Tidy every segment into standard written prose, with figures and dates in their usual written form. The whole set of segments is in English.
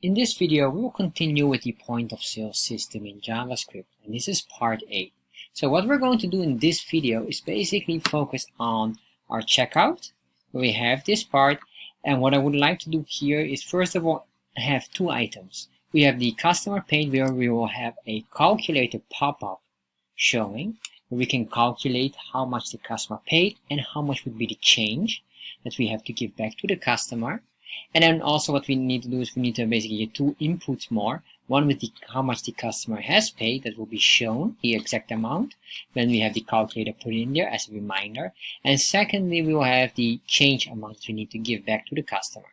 In this video, we will continue with the point of sale system in JavaScript, and this is part 8. So what we're going to do in this video is basically focus on our checkout, where we have this part, and what I would like to do here is first of all have two items. We have the customer page where we will have a calculator pop-up showing, where we can calculate how much the customer paid and how much would be the change that we have to give back to the customer. And then also what we need to do is we need to basically get two inputs more. One with the how much the customer has paid, that will be shown, the exact amount. Then we have the calculator put in there as a reminder. And secondly, we will have the change amount that we need to give back to the customer.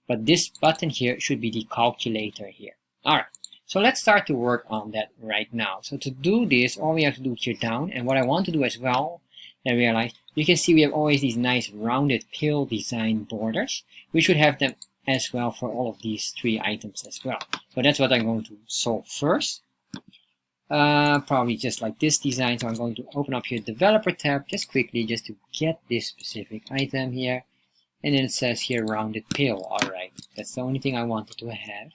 But this button here should be the calculator here. Alright, so let's start to work on that right now. So to do this, all we have to do here down, and what I want to do as well, I realize, you can see we have always these nice rounded pill design borders. We should have them as well for all of these three items as well. So that's what I'm going to solve first. Probably just like this design. So I'm going to open up here developer tab just quickly just to get this specific item here. And then it says here rounded pill. Alright, that's the only thing I wanted to have.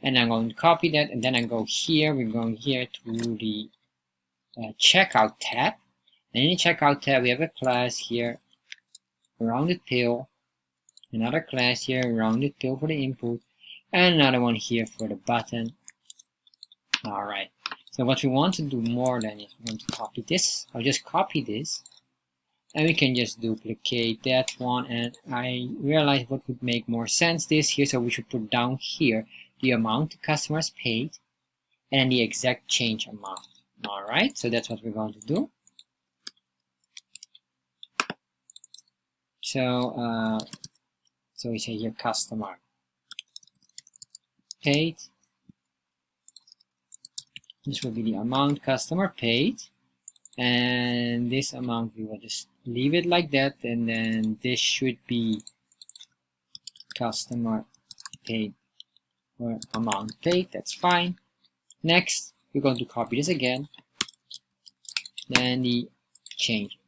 And I'm going to copy that, and then I go here. We're going here to the checkout tab, and in the checkout tab we have a class here, rounded pill, another class here, rounded pill for the input, and another one here for the button. Alright, so what we want to do more than is we want to copy this. I'll just copy this, and we can just duplicate that one, and I realized what would make more sense this here, so we should put down here the amount the customers paid and the exact change amount. Alright, so that's what we're going to do. So we say here customer paid. This will be the amount customer paid, and this amount we will just leave it like that, and then this should be customer paid or amount paid. That's fine. Next, we're going to copy this again, then the change.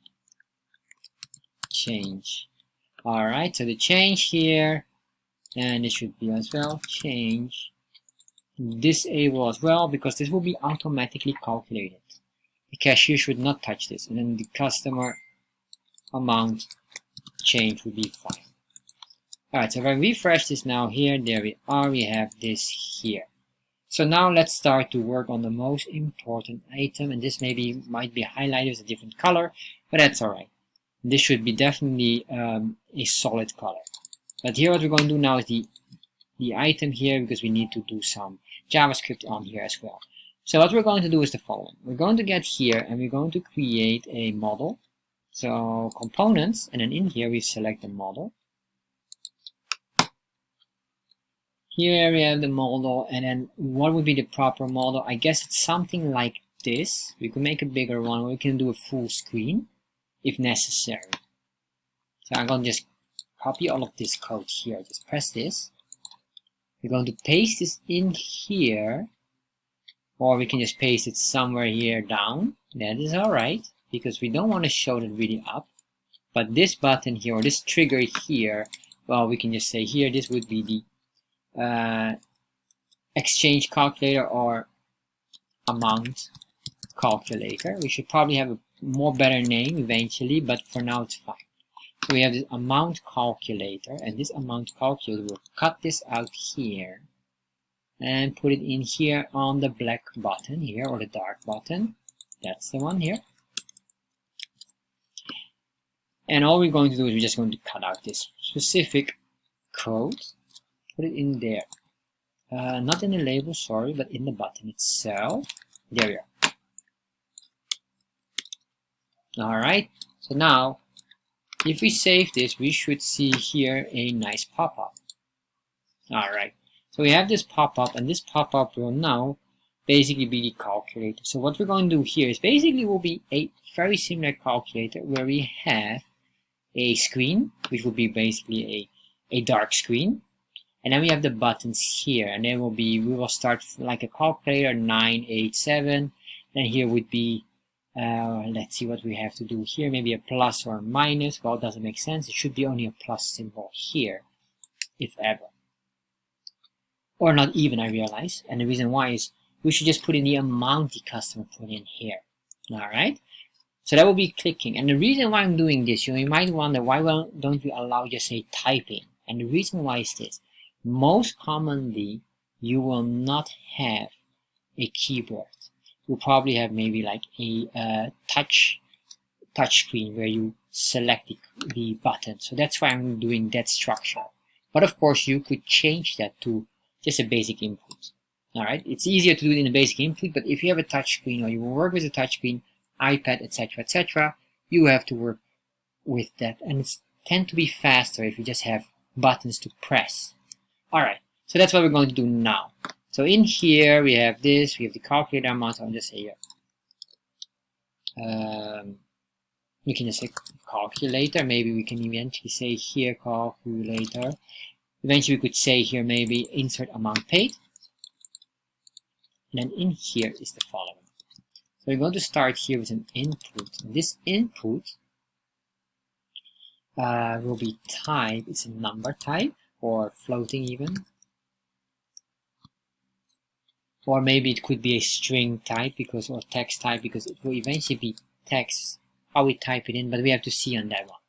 Alright, so the change here, and it should be as well change. Disable as well, because this will be automatically calculated. The cashier should not touch this, and then the customer amount change would be fine. Alright, so if I refresh this now here, there we are, we have this here. So now let's start to work on the most important item, and this might be highlighted with a different color, but that's alright. This should be definitely a solid color. But here what we're going to do now is the item here, because we need to do some JavaScript on here as well. So what we're going to do is the following. We're going to get here and we're going to create a model. So components, and then in here we select the model. Here we have the model, and then what would be the proper model? I guess it's something like this. We can make a bigger one, or we can do a full screen if necessary. So I'm going to just copy all of this code here. Just press this. We're going to paste this in here, or we can just paste it somewhere here down. That is alright, because we don't want to show it really up. But this button here, or this trigger here, well, we can just say here, this would be the exchange calculator or amount calculator. We should probably have a more better name eventually, but for now it's fine. So we have this amount calculator, and this amount calculator will cut this out here and put it in here on the black button here, or the dark button. That's the one here. And all we're going to do is we're just going to cut out this specific code. Put it in there, not in the label, sorry, but in the button itself. There we are. Alright, so now if we save this, we should see here a nice pop-up. Alright, so we have this pop-up, and this pop-up will now basically be the calculator. So what we're going to do here is basically will be a very similar calculator where we have a screen, which will be basically a dark screen. And then we have the buttons here, and then we will start like a calculator 987, and here would be let's see what we have to do here, maybe a plus or a minus. Well, it doesn't make sense, it should be only a plus symbol here. if ever. Or not even, I realize. And the reason why is we should just put in the amount the customer put in here. Alright? So that will be clicking. And the reason why I'm doing this, you might wonder, why don't we allow just say typing? And the reason why is this. Most commonly, you will not have a keyboard. You'll probably have maybe like a touch screen where you select the button. So that's why I'm doing that structure. But of course, you could change that to just a basic input. Alright, it's easier to do it in a basic input, but if you have a touch screen or you will work with a touch screen, iPad, etc., you have to work with that. And it's tend to be faster if you just have buttons to press. Alright, so that's what we're going to do now. So in here, we have this, we have the calculator amount, so I'll just say here. You can just say calculator, maybe we can eventually say here calculator. Eventually we could say here maybe insert amount paid. And then in here is the following. So we're going to start here with an input. And this input will be type, it's a number type or floating even. Or maybe it could be a string type because, or text type, because it will eventually be text, how we type it in, but we have to see on that one.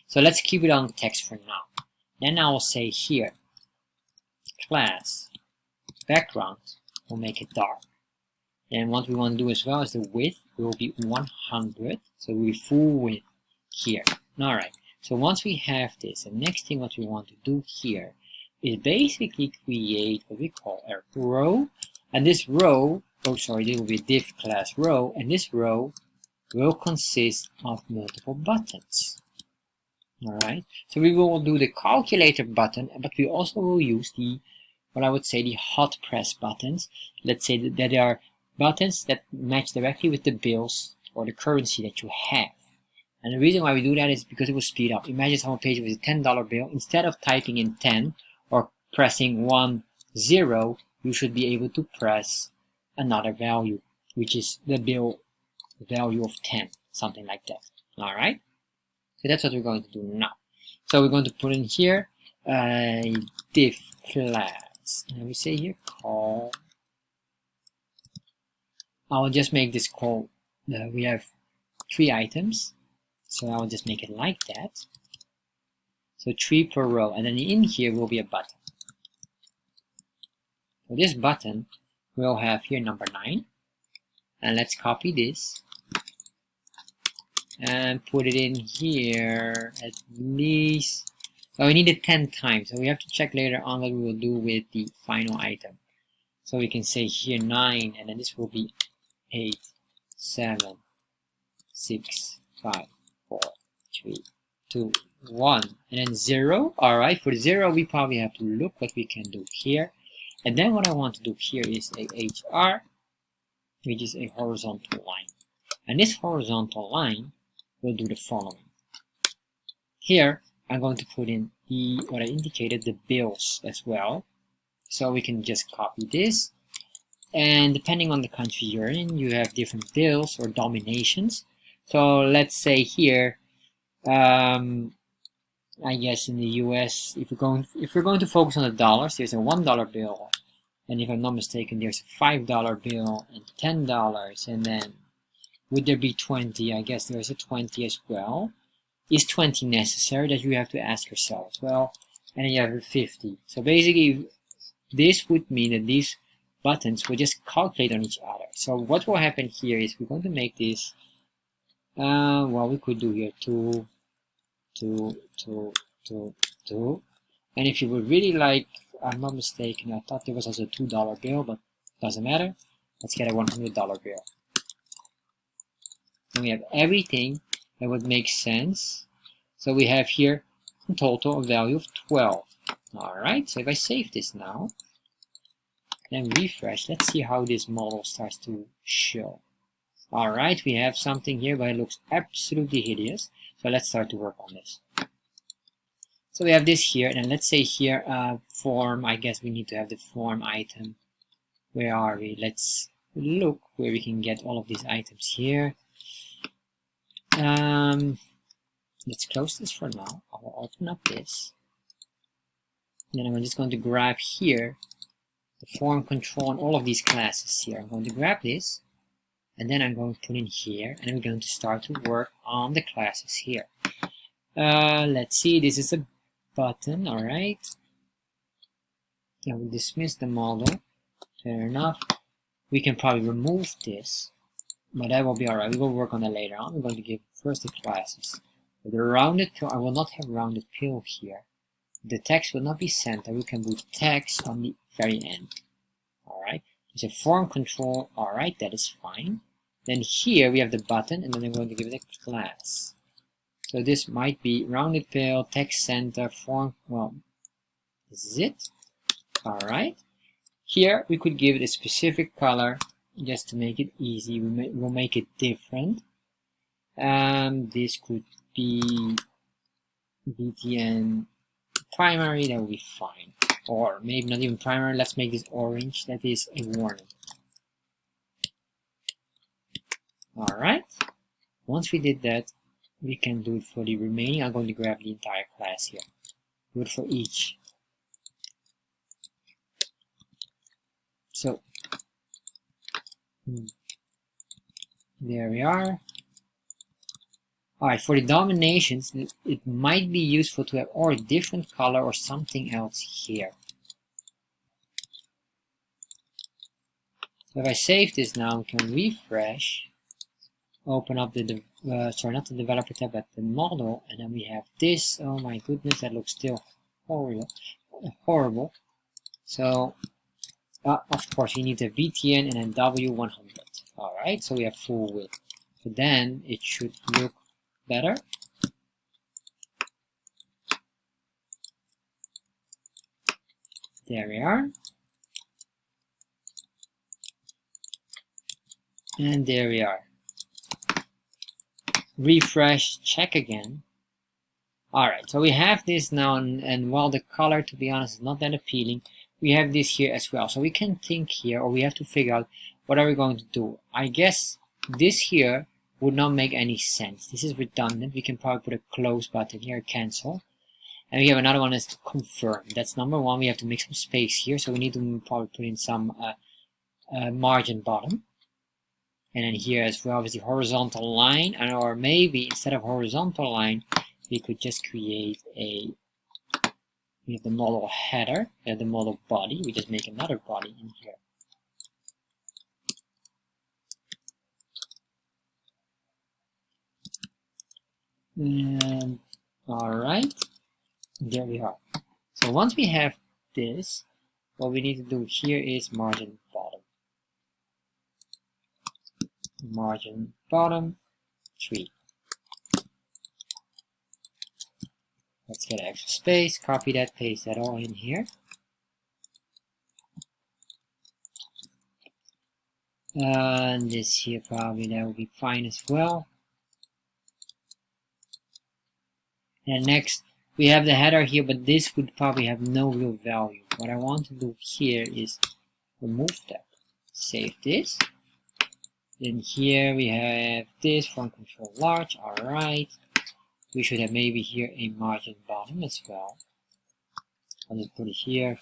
So let's keep it on text for now. Then I will say here, class background, we'll make it dark. And what we want to do as well is the width will be 100, so we'll be full width here. Alright, so once we have this, the next thing what we want to do here is basically create what we call a row. And this row, oh sorry, this will be div class row, and this row will consist of multiple buttons. Alright, so we will do the calculator button, but we also will use the, what I would say, the hot press buttons. Let's say that there are buttons that match directly with the bills or the currency that you have. And the reason why we do that is because it will speed up. Imagine someone pays you with a $10 bill. Instead of typing in 10 or pressing 10, you should be able to press another value, which is the bill value of 10, something like that. Alright? So that's what we're going to do now. So we're going to put in here a div class. And we say here call. I'll just make this call. We have 3 items. So I'll just make it like that. So 3 per row. And then in here will be a button. So this button will have here number 9. And let's copy this. And put it in here at least. So we need it 10 times. So we have to check later on what we will do with the final item. So we can say here 9. And then this will be 8, 7, 6, 5, 4, 3, 2, 1. And then 0. Alright, for 0 we probably have to look what we can do here. And then what I want to do here is a HR, which is a horizontal line. And this horizontal line will do the following. Here, I'm going to put in the, what I indicated, the bills as well. So we can just copy this. And depending on the country you're in, you have different bills or dominations. So let's say here, I guess in the US, if we're going to focus on the dollars, there's a $1 bill, and if I'm not mistaken, there's a $5 bill and $10, and then would there be 20? I guess there's a 20 as well. Is 20 necessary? That you have to ask yourself as well. And then you have a 50. So basically, this would mean that these buttons will just calculate on each other. So what will happen here is we're going to make this. Well, we could do here 2, 2, 2, 2, 2. And if you would really like, I'm not mistaken, I thought there was also a $2 bill, but doesn't matter. Let's get a $100 bill. And we have everything that would make sense. So we have here in total a value of 12. Alright, so if I save this now, then refresh, let's see how this model starts to show. Alright, we have something here, but it looks absolutely hideous. So let's start to work on this. So we have this here, and let's say here, form, I guess we need to have the form item. Where are we? Let's look where we can get all of these items here. Let's close this for now. I'll open up this. Then I'm just going to grab here the form control and all of these classes here. I'm going to grab this, and then I'm going to put in here, and I'm going to start to work on the classes here. Let's see, this is a button, alright. I will dismiss the model. Fair enough. We can probably remove this, but that will be alright. We will work on that later on. We're going to give first the classes. With the rounded pill, I will not have rounded pill here. The text will not be centered. We can put text on the very end. Alright. There's a form control. Alright, that is fine. Then here we have the button, and then I'm going to give it a class. So this might be rounded pill, text center, form. Well, this is it. Alright. Here we could give it a specific color just to make it easy. We'll make it different. This could be BTN primary, that will be fine. Or maybe not even primary, let's make this orange, that is a warning. Alright. Once we did that, we can do it for the remaining. I'm going to grab the entire class here. Do it for each. So, there we are. Alright, for the dominations, it might be useful to have or a different color or something else here. So if I save this now, we can refresh, open up the, sorry, not the developer tab, but the model, and then we have this. Oh my goodness, that looks still horrible. So, of course, you need a VTN and a W100. Alright, so we have full width. So then it should look better. There we are. And there we are. Refresh, check again. Alright, so we have this now, and while the color, to be honest, is not that appealing, we have this here as well. So we can think here, or we have to figure out what are we going to do. I guess this here would not make any sense. This is redundant. We can probably put a close button here, cancel. And we have another one is to confirm. That's number one. We have to make some space here, so we need to probably put in some margin bottom. And then here as well is the horizontal line, or maybe instead of horizontal line, we could just create a, we have the model header, the model body. We just make another body in here. And alright, there we are. So once we have this, what we need to do here is margin bottom. Margin bottom 3. Let's get extra space, copy that, paste that all in here. And this here probably that will be fine as well. And next we have the header here, but this would probably have no real value. What I want to do here is remove that. Save this. Then here we have this font control large. Alright. We should have maybe here a margin bottom as well. I'll just put it here.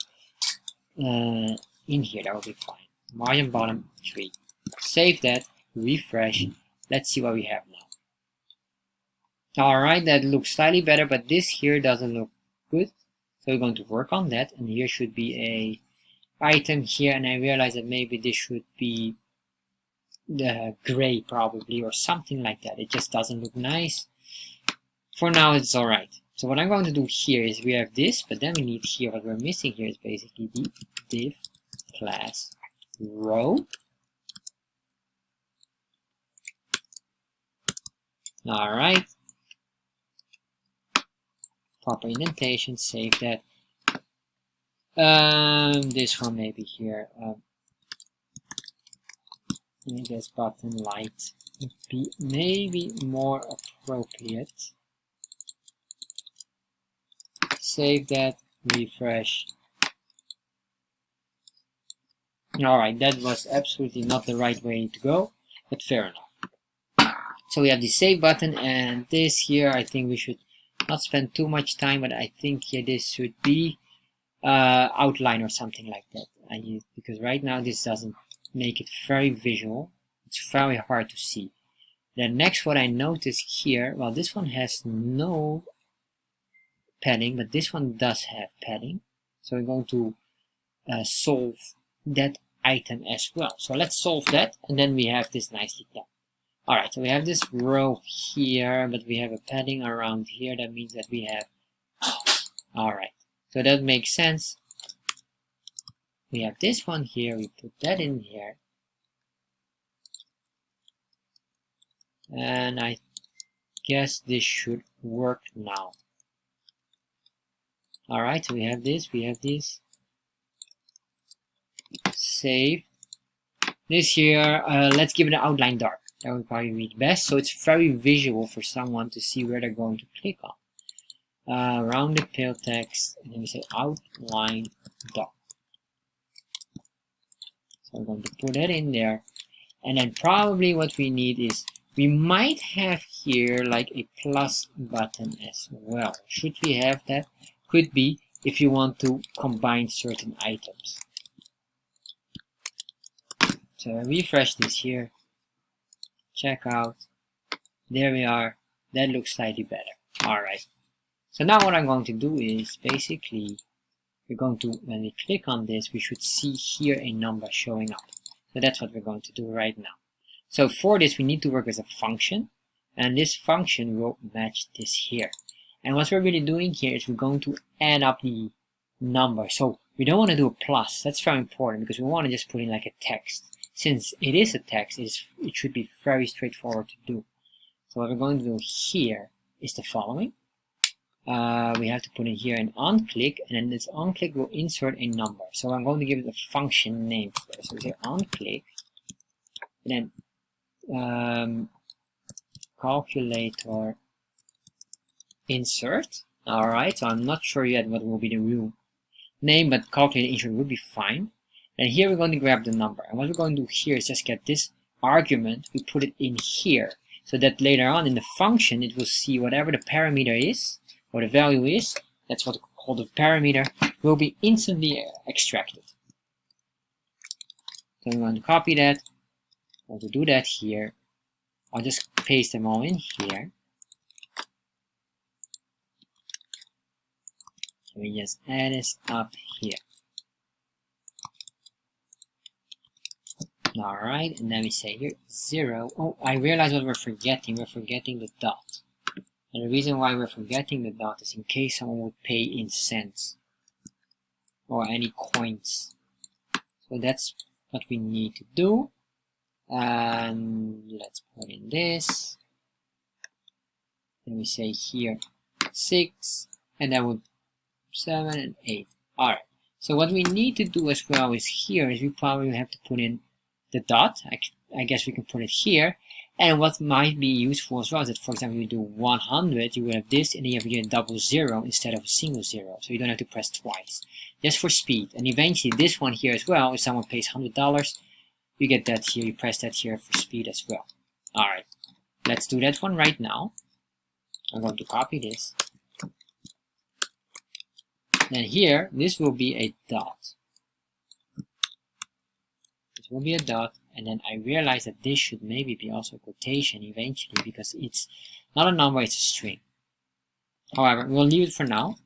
In here, that will be fine. Margin bottom 3. Save that. Refresh. Let's see what we have now. Alright, that looks slightly better, but this here doesn't look good. So we're going to work on that. And here should be a item here, and I realize that maybe this should be the gray probably, or something like that. It just doesn't look nice. For now it's alright. So what I'm going to do here is we have this, but then we need here, what we're missing here is basically the div class row. Alright. Proper indentation, save that. This one maybe here. I guess button light would be maybe more appropriate. Save that, refresh. Alright, that was absolutely not the right way to go, but fair enough. So we have the save button, and this here, I think we should not spend too much time, but I think here this should be outline or something like that. Because right now this doesn't make it very visual. It's very hard to see. Then next, what I notice here, well, this one has no padding, but this one does have padding. So we're going to solve that item as well. So let's solve that, and then we have this nicely done. Alright, so we have this row here, but we have a padding around here. That means that we have... Alright, so that makes sense. We have this one here, we put that in here. And I guess this should work now. Alright, so we have this, Save. This here, let's give it an outline dark. That would probably be best. So it's very visual for someone to see where they're going to click on. Rounded pale text, and then we say outline dark. So I'm going to put that in there. And then probably what we need is, we might have here like a plus button as well. Should we have that? Could be if you want to combine certain items. So I refresh this here. Check out. There we are. That looks slightly better. Alright. So now what I'm going to do is basically, we're going to, when we click on this, we should see here a number showing up. So that's what we're going to do right now. So for this, we need to work with a function, and this function will match this here. And what we're really doing here is we're going to add up the number. So we don't want to do a plus. That's very important because we want to just put in like a text. Since it is a text, it should be very straightforward to do. So what we're going to do here is the following. We have to put in here an onClick, and then this onClick will insert a number. So I'm going to give it a function name first. So we say onClick, and then calculator insert. Alright, so I'm not sure yet what will be the real name, but calculator insert would be fine. And here we're going to grab the number. And what we're going to do here is just get this argument, we put it in here, so that later on in the function it will see whatever the parameter is, or the value is, that's what we call the parameter, will be instantly extracted. So I'm going to copy that. I'm going to do that here. I'll just paste them all in here. So we just add this up here. Alright, and then we say here 0. Oh, I realize what we're forgetting. We're forgetting the dot. And the reason why we're forgetting the dot is in case someone would pay in cents or any coins. So that's what we need to do. And let's put in this. And we say here 6, and then we'll 7 and 8. Alright, so what we need to do as well is here is we probably have to put in the dot. I guess we can put it here. And what might be useful as well is that, for example, you do 100, you will have this, and then you have here a double 0 instead of a single 0. So you don't have to press twice. Just for speed. And eventually this one here as well, if someone pays $100, you get that here, you press that here for speed as well. Alright, let's do that one right now. I'm going to copy this. Then here, this will be a dot. This will be a dot, and then I realize that this should maybe be also a quotation eventually because it's not a number, it's a string. However, we'll leave it for now.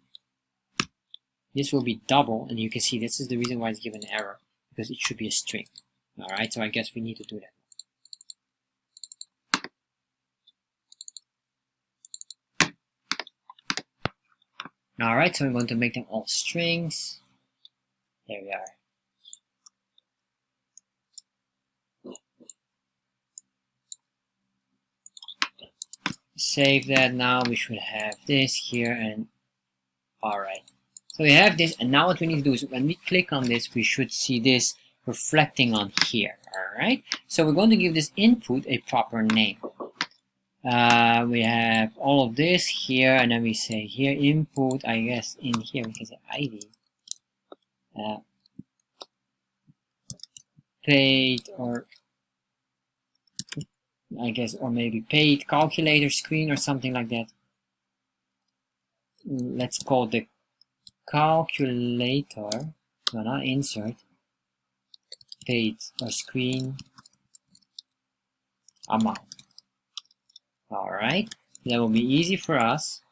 This will be double, and you can see this is the reason why it's given an error, because it should be a string. Alright, so I guess we need to do that. Alright, so I'm going to make them all strings. There we are. Save that now. We should have this here, and alright. So we have this, and now what we need to do is when we click on this, we should see this reflecting on here. Alright, so we're going to give this input a proper name. We have all of this here, and then we say here input, I guess in here we can say ID. Paid, or I guess, or maybe paid calculator screen or something like that. Let's call the calculator, no, not insert, page or screen amount. Alright, that will be easy for us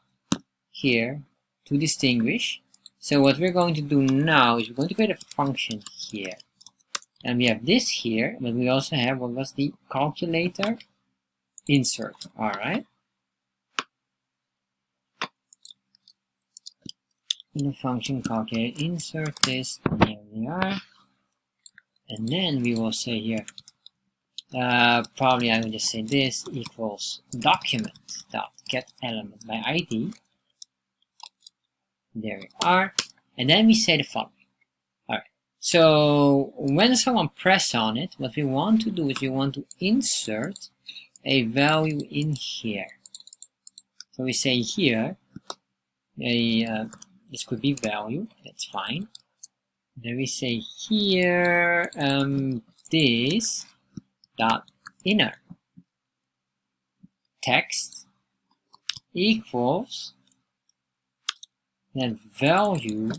here to distinguish. So what we're going to do now is we're going to create a function here. And we have this here, but we also have what was the calculator insert. Alright. In the function calculator insert this, and here we are. And then we will say here, probably I will just say this equals document dot get element by ID. There we are. And then we say the following. Alright. So when someone press on it, what we want to do is we want to insert a value in here. So we say here, this could be value, that's fine. Then we say here, this dot inner text equals then value.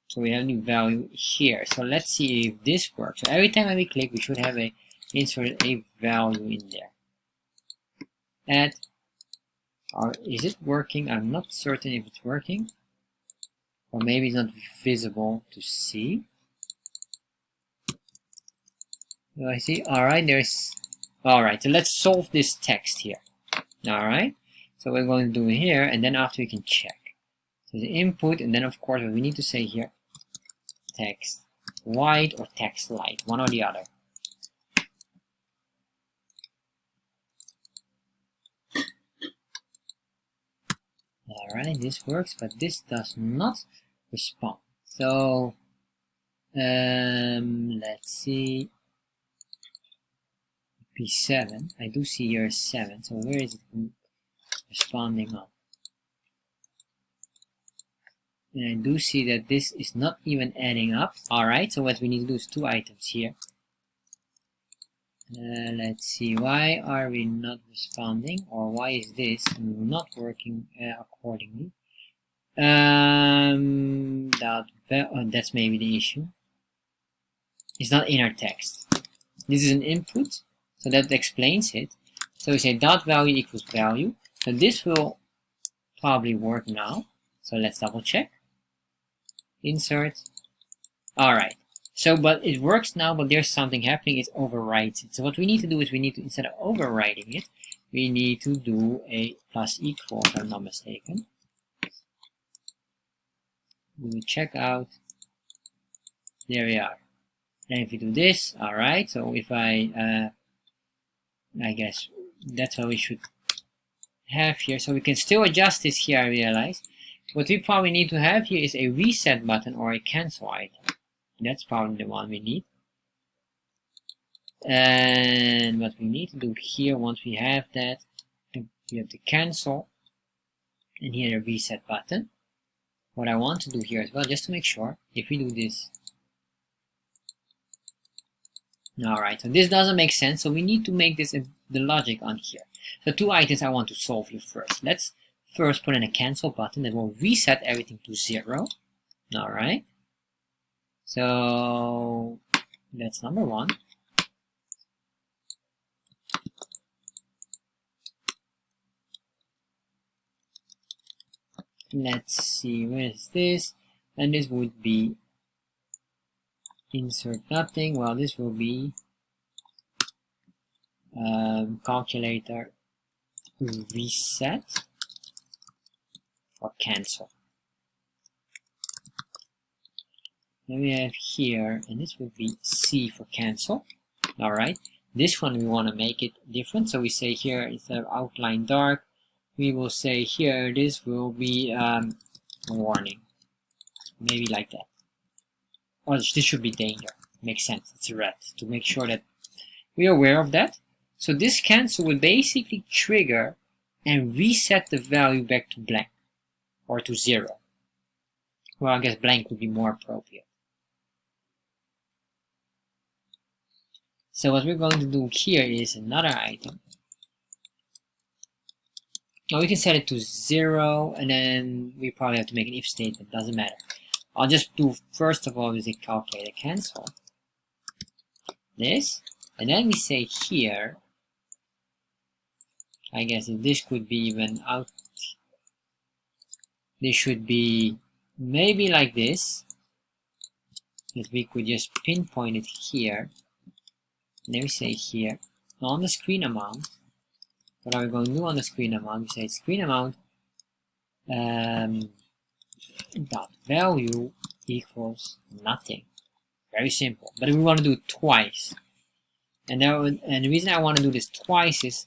So we have the value here. So let's see if this works. So every time we click, we should have insert a value in there. Add, or is it working? I'm not certain if it's working. Or maybe it's not visible to see. Do I see? Alright, alright, so let's solve this text here. Alright, so we're going to do it here, and then after we can check. So the input, and then of course what we need to say here, text white or text light, one or the other. Alright, this works, but this does not respond. So, let's see. P7, I do see here 7, so where is it responding on? And I do see that this is not even adding up. Alright, so what we need to do is 2 items here. Let's see, why are we not responding, or why is this not working accordingly? That's maybe the issue. It's not inner text. This is an input, so that explains it. So we say dot value equals value. So this will probably work now. So let's double check. Insert. Alright. So, but it works now, but there's something happening, it overwrites it. So what we need to do is we need to, instead of overwriting it, we need to do a plus equal, if I'm not mistaken. We check out. There we are. And if we do this, alright, so if I guess that's what we should have here. So we can still adjust this here, I realize. What we probably need to have here is a reset button or a cancel item. That's probably the one we need. And what we need to do here, once we have that, we have the cancel, and here the reset button. What I want to do here as well, just to make sure, if we do this. Alright, so this doesn't make sense, so we need to make this the logic on here. So 2 items I want to solve here first. Let's first put in a cancel button that will reset everything to 0. Alright. So that's number 1. Let's see, where is this? And this would be insert nothing. Well, this will be calculator reset or cancel. Then we have here, and this would be C for cancel. Alright, this one we want to make it different, so we say here instead of outline dark, we will say here this will be warning, maybe like that. Or this should be danger, makes sense, it's red, to make sure that we are aware of that. So this cancel will basically trigger and reset the value back to blank or to 0. Well, I guess blank would be more appropriate. So what we're going to do here is another item. Now we can set it to 0, and then we probably have to make an if statement, doesn't matter. I'll just do, first of all, using calculator cancel this, and then we say here, I guess if this could be even out, this should be maybe like this, that we could just pinpoint it here, and then we say here, on the screen amount, what are we going to do on the screen amount? We say screen amount dot value equals nothing. Very simple, but we want to do it twice. And the reason I want to do this twice is,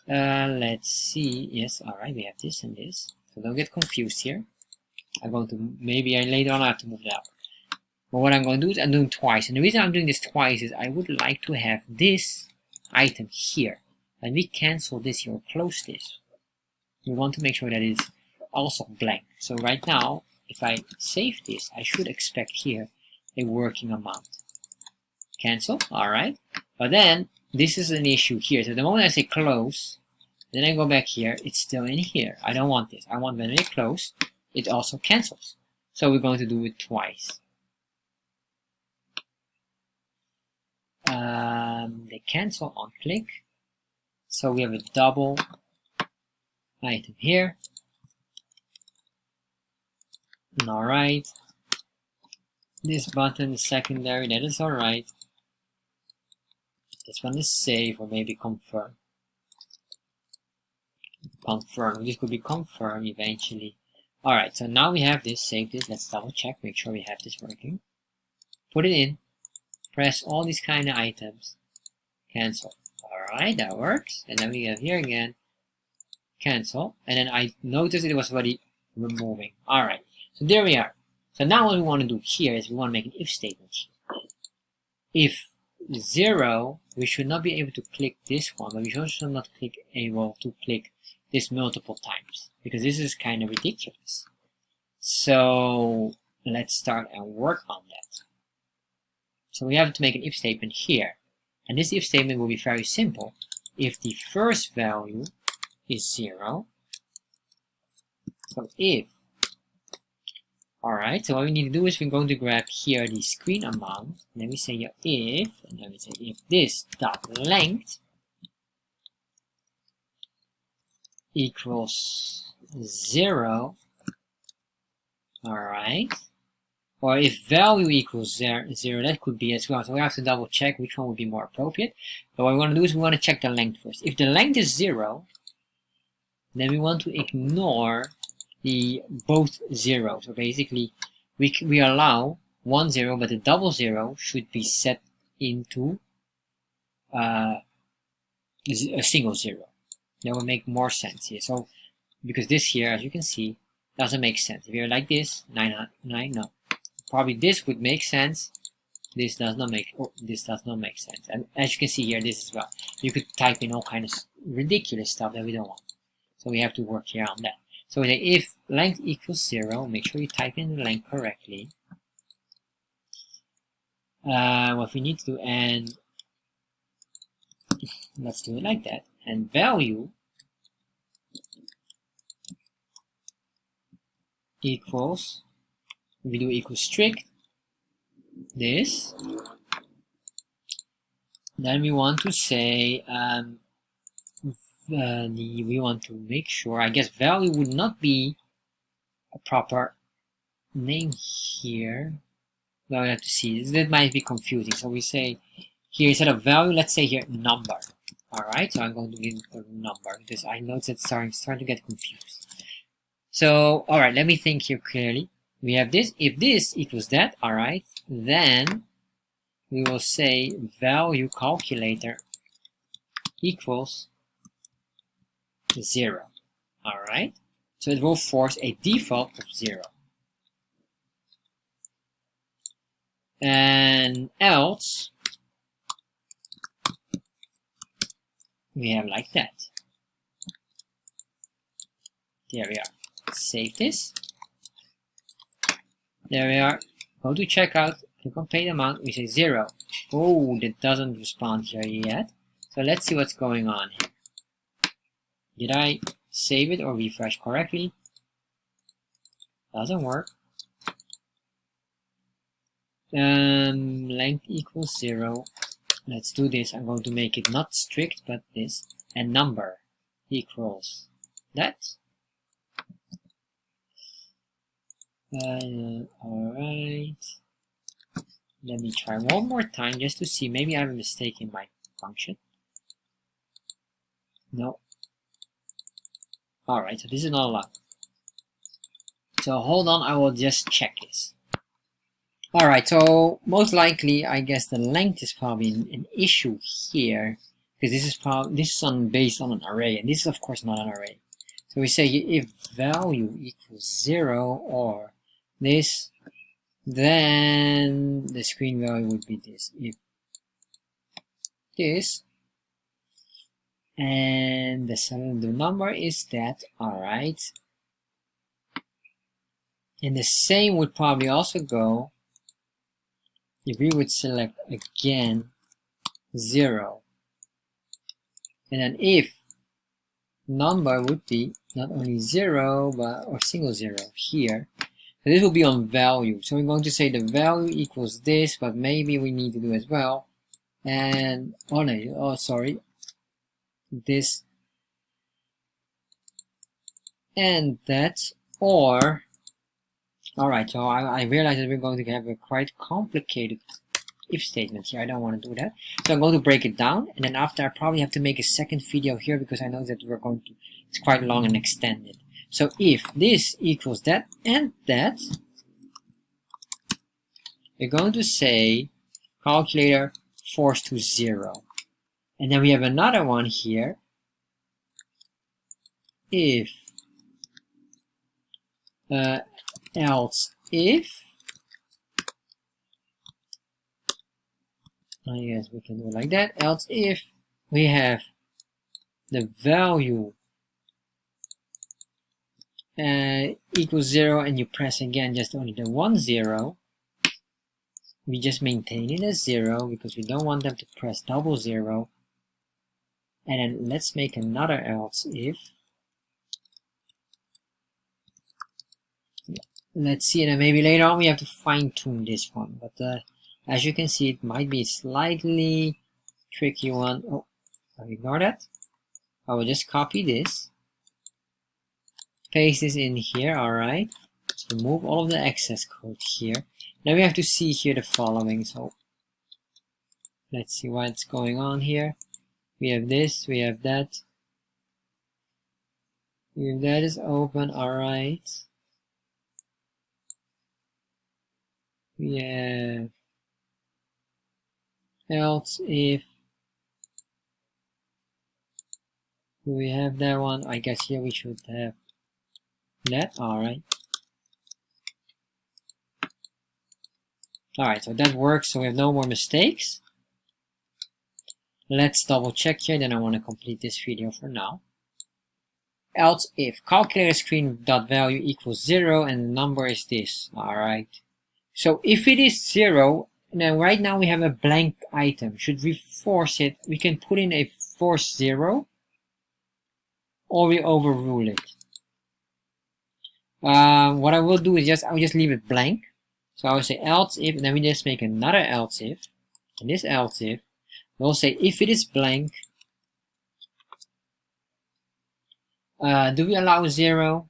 let's see, yes, alright, we have this and this, so don't get confused here. I'm going to, maybe later on I have to move that up. But what I'm going to do is I'm doing twice, and the reason I'm doing this twice is I would like to have this item here, and we cancel this here, or close this. We want to make sure that it's also blank. So right now, if I save this, I should expect here a working amount. Cancel, alright. But then, this is an issue here. So the moment I say close, then I go back here, it's still in here. I don't want this. I want when I close, it also cancels. So we're going to do it twice. They cancel on click. So we have a double item here. Alright. This button is secondary, that is alright. This one is save or maybe confirm. Confirm. This could be confirm eventually. Alright, so now we have this, save this, let's double check, make sure we have this working. Put it in, press all these kind of items, cancel. Alright, that works. And then we have here again, cancel. And then I noticed it was already removing. Alright, so there we are. So now what we want to do here is we want to make an if statement. If 0, we should not be able to click this one, but we should not able to click this multiple times, because this is kind of ridiculous. So let's start and work on that. So we have to make an if statement here, and this if statement will be very simple. If the first value is 0, so if, alright, so what we need to do is we're going to grab here the screen amount, and then we say here if, and then we say if this dot length equals 0, alright, or if value equals 0, that could be as well, so we have to double check which one would be more appropriate. But what we want to do is we want to check the length first. If the length is 0, then we want to ignore the both 0. So basically we allow 1 0, but the double 0 should be set into a single 0. That will make more sense here. So because this here, as you can see, doesn't make sense. If you're like this, 9, no. Probably this would make sense. This does not make sense. And as you can see here, this as well. You could type in all kind of ridiculous stuff that we don't want. So we have to work here on that. So if length equals 0, make sure you type in the length correctly. What we need to do, and let's do it like that. And value equals, we do equals strict this. Then we want to say we want to make sure, I guess value would not be a proper name here. Well, we have to see. That might be confusing. So we say here instead of value, let's say here number. Alright, so I'm going to give a number because I know it's starting to get confused. So, alright, let me think here clearly. We have this. If this equals that, alright, then we will say value calculator equals 0. Alright, so it will force a default of 0. And else, we have like that. There we are. Save this. There we are. Go to checkout. Click on paid amount. We say 0. Oh, that doesn't respond here yet. So let's see what's going on here. Did I save it or refresh correctly. Doesn't work. Length equals 0. Let's do this. I'm going to make it not strict, but this. And number equals that. Alright. Let me try one more time just to see. Maybe I have a mistake in my function. No. Alright, so this is not allowed. So hold on, I will just check this. Alright, so most likely, I guess the length is probably an issue here, because this is based on an array, and this is of course not an array. So we say if value equals 0 or this, then the screen value would be this. If this, and the number is that. Alright. And the same would probably also go if we would select again 0. And then if number would be not only 0 but or single 0 here. So this will be on value. So we're going to say the value equals this, but maybe we need to do as well. And sorry. This and that, or alright, so I realize that we're going to have a quite complicated if statement here. I don't want to do that. So I'm going to break it down, and then after I probably have to make a second video here because I know that it's quite long and extended. So if this equals that and that, we're going to say calculator force to 0. And then we have another one here. If else if, I guess we can do it like that. Else if we have the value equals 0 and you press again just only the 1 0, we just maintain it as 0 because we don't want them to press double 0. And then let's make another else if. Let's see, and then maybe later on we have to fine tune this one. But as you can see, it might be a slightly tricky one. Oh, I'll ignore that. I will just copy this, paste this in here. Alright, remove all of the excess code here. Now we have to see here the following. So let's see what's going on here. We have this, we have that. If that is open, alright. We have else if. Do we have that one? I guess here we should have that. Alright. Alright, so that works, so we have no more mistakes. Let's double check here, then I want to complete this video for now. Else if calculator screen dot value equals 0 and the number is this. Alright. So if it is 0, now right now we have a blank item. Should we force it? We can put in a force 0 or we overrule it. What I will do is I'll just leave it blank. So I will say else if, and then we just make another else if, and this else if. We'll say if it is blank, do we allow 0?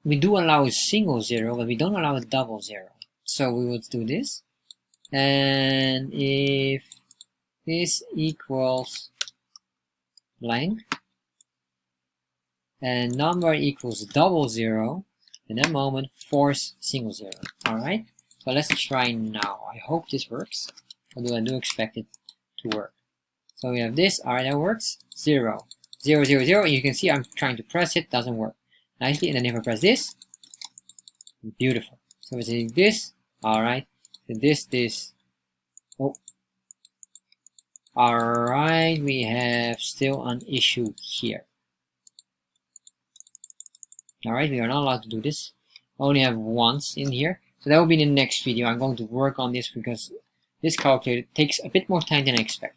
We do allow a single 0, but we don't allow a double 0. So we would do this. And if this equals blank, and number equals double 0, in that moment, force single 0. Alright? So let's try now. I hope this works. Although I do expect it to work. So we have this. Alright, that works. 0. 0, 0, 0. And you can see I'm trying to press it. Doesn't work nicely. And then if I press this, beautiful. So we're saying this. Alright. So this. Oh. Alright. We have still an issue here. Alright. We are not allowed to do this. I only have once in here. So that will be in the next video. I'm going to work on this because this calculator takes a bit more time than I expect.